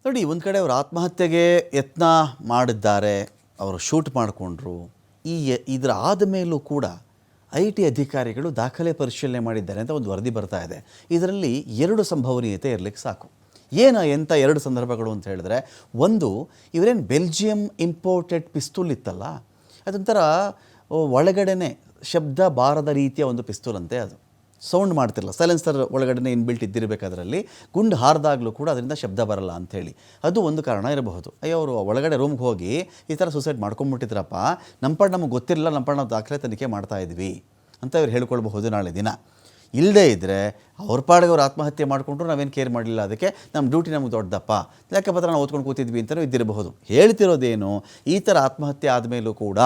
ನೋಡಿ, ಒಂದು ಕಡೆ ಅವರು ಆತ್ಮಹತ್ಯೆಗೆ ಯತ್ನ ಮಾಡಿದ್ದಾರೆ, ಅವರು ಶೂಟ್ ಮಾಡಿಕೊಂಡ್ರು. ಇದರ ಆದ ಮೇಲೂ ಕೂಡ IT ಅಧಿಕಾರಿಗಳು ದಾಖಲೆ ಪರಿಶೀಲನೆ ಮಾಡಿದ್ದಾರೆ ಅಂತ ಒಂದು ವರದಿ ಬರ್ತಾ ಇದೆ. ಇದರಲ್ಲಿ 2 ಸಂಭವನೀಯತೆ ಇರಲಿಕ್ಕೆ ಸಾಕು. ಎಂಥ 2 ಸಂದರ್ಭಗಳು ಅಂತ ಹೇಳಿದ್ರೆ, ಒಂದು, ಇವರೇನು ಬೆಲ್ಜಿಯಂ ಇಂಪೋರ್ಟೆಡ್ ಪಿಸ್ತೂಲ್ ಇತ್ತಲ್ಲ, ಅದೊಂಥರ ಒಳಗಡೆನೆ ಶಬ್ದ ಬಾರದ ರೀತಿಯ ಒಂದು ಪಿಸ್ತೂಲ್ ಅಂತೆ. ಅದು ಸೌಂಡ್ ಮಾಡ್ತಿರಲ್ಲ, ಸೈಲೆನ್ಸರ್ ಒಳಗಡೆ ಇನ್ಬಿಲ್ಟ್ ಇದ್ದಿರಬೇಕಾದ್ರಲ್ಲಿ ಗುಂಡು ಹಾರಿದಾಗಲೂ ಕೂಡ ಅದರಿಂದ ಶಬ್ದ ಬರಲ್ಲ ಅಂಥೇಳಿ, ಅದು ಒಂದು ಕಾರಣ ಇರಬಹುದು. ಅಯ್ಯೋ, ಅವರು ಒಳಗಡೆ ರೂಮ್ಗೆ ಹೋಗಿ ಈ ಥರ ಸೂಸೈಡ್ ಮಾಡ್ಕೊಂಬಿಟ್ಟಿದ್ರಪ್ಪ, ನಮಗೆ ಗೊತ್ತಿರಲಿಲ್ಲ, ನಾವು ದಾಖಲೆ ತನಿಖೆ ಮಾಡ್ತಾ ಇದ್ವಿ ಅಂತ ಇವ್ರು ಹೇಳ್ಕೊಳ್ಬಹುದು ನಾಳೆ ದಿನ. ಇಲ್ಲದೇ ಇದ್ದರೆ ಅವ್ರ ಪಾಡಿಗೆ ಅವ್ರು ಆತ್ಮಹತ್ಯೆ ಮಾಡಿಕೊಂಡ್ರು, ನಾವೇನು ಕೇರ್ ಮಾಡಲಿಲ್ಲ, ಅದಕ್ಕೆ ನಮ್ಮ ಡ್ಯೂಟಿ ನಮಗೆ ದೊಡ್ಡದಪ್ಪ, ಲೆಕ್ಕಪತ್ರ ನಾವು ಓದ್ಕೊಂಡು ಕೂತಿದ್ವಿ ಅಂತಲೂ ಇದ್ದಿರಬಹುದು. ಹೇಳ್ತಿರೋದೇನು, ಈ ಥರ ಆತ್ಮಹತ್ಯೆ ಆದಮೇಲೂ ಕೂಡ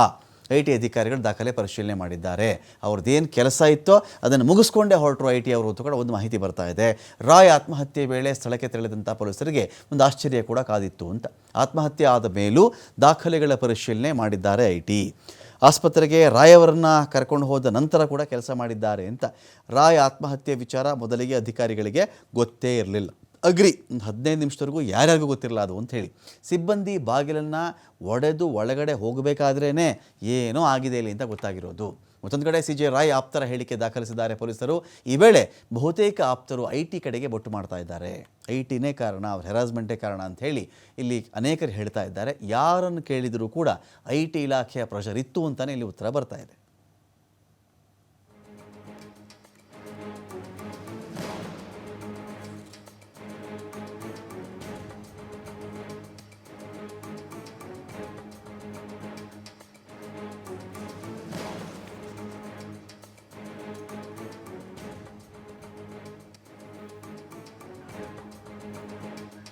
IT ಅಧಿಕಾರಿಗಳು ದಾಖಲೆ ಪರಿಶೀಲನೆ ಮಾಡಿದ್ದಾರೆ. ಅವ್ರದ್ದೇನು ಕೆಲಸ ಇತ್ತೋ ಅದನ್ನು ಮುಗಿಸ್ಕೊಂಡೇ ಹೊರಟರು IT ಅವರು ಅಂತ ಕೂಡ ಒಂದು ಮಾಹಿತಿ ಬರ್ತಾ ಇದೆ. ರಾಯ್ ಆತ್ಮಹತ್ಯೆ ವೇಳೆ ಸ್ಥಳಕ್ಕೆ ತೆರಳಿದಂಥ ಪೊಲೀಸರಿಗೆ ಒಂದು ಆಶ್ಚರ್ಯ ಕೂಡ ಕಾದಿತ್ತು ಅಂತ. ಆತ್ಮಹತ್ಯೆ ಆದ ಮೇಲೂ ದಾಖಲೆಗಳ ಪರಿಶೀಲನೆ ಮಾಡಿದ್ದಾರೆ IT. ಆಸ್ಪತ್ರೆಗೆ ರಾಯ್ ಅವರನ್ನು ಕರ್ಕೊಂಡು ಹೋದ ನಂತರ ಕೂಡ ಕೆಲಸ ಮಾಡಿದ್ದಾರೆ ಅಂತ. ರಾಯ್ ಆತ್ಮಹತ್ಯೆ ವಿಚಾರ ಮೊದಲಿಗೆ ಅಧಿಕಾರಿಗಳಿಗೆ ಗೊತ್ತೇ ಇರಲಿಲ್ಲ. ಅಗ್ರಿ, ಒಂದು 15 ನಿಮಿಷದವರೆಗೂ ಯಾರ್ಯಾರಿಗೂ ಗೊತ್ತಿರಲ್ಲ ಅದು ಅಂಥೇಳಿ. ಸಿಬ್ಬಂದಿ ಬಾಗಿಲನ್ನು ಒಡೆದು ಒಳಗಡೆ ಹೋಗಬೇಕಾದ್ರೇ ಏನೋ ಆಗಿದೆ ಇಲ್ಲಿ ಅಂತ ಗೊತ್ತಾಗಿರೋದು. ಮತ್ತೊಂದು ಕಡೆ CJ ರಾಯ್ ಆಪ್ತರ ಹೇಳಿಕೆ ದಾಖಲಿಸಿದ್ದಾರೆ ಪೊಲೀಸರು. ಈ ವೇಳೆ ಬಹುತೇಕ ಆಪ್ತರು IT ಕಡೆಗೆ ಬೊಟ್ಟು ಮಾಡ್ತಾ ಇದ್ದಾರೆ. ITನೇ ಕಾರಣ, ಅವ್ರ ಹೆರಾಸ್ಮೆಂಟೇ ಕಾರಣ ಅಂಥೇಳಿ ಇಲ್ಲಿ ಅನೇಕರು ಹೇಳ್ತಾ ಇದ್ದಾರೆ. ಯಾರನ್ನು ಕೇಳಿದರೂ ಕೂಡ IT ಇಲಾಖೆಯ ಪ್ರೆಷರ್ ಇತ್ತು ಅಂತಲೇ ಇಲ್ಲಿ ಉತ್ತರ ಬರ್ತಾ ಇದೆ.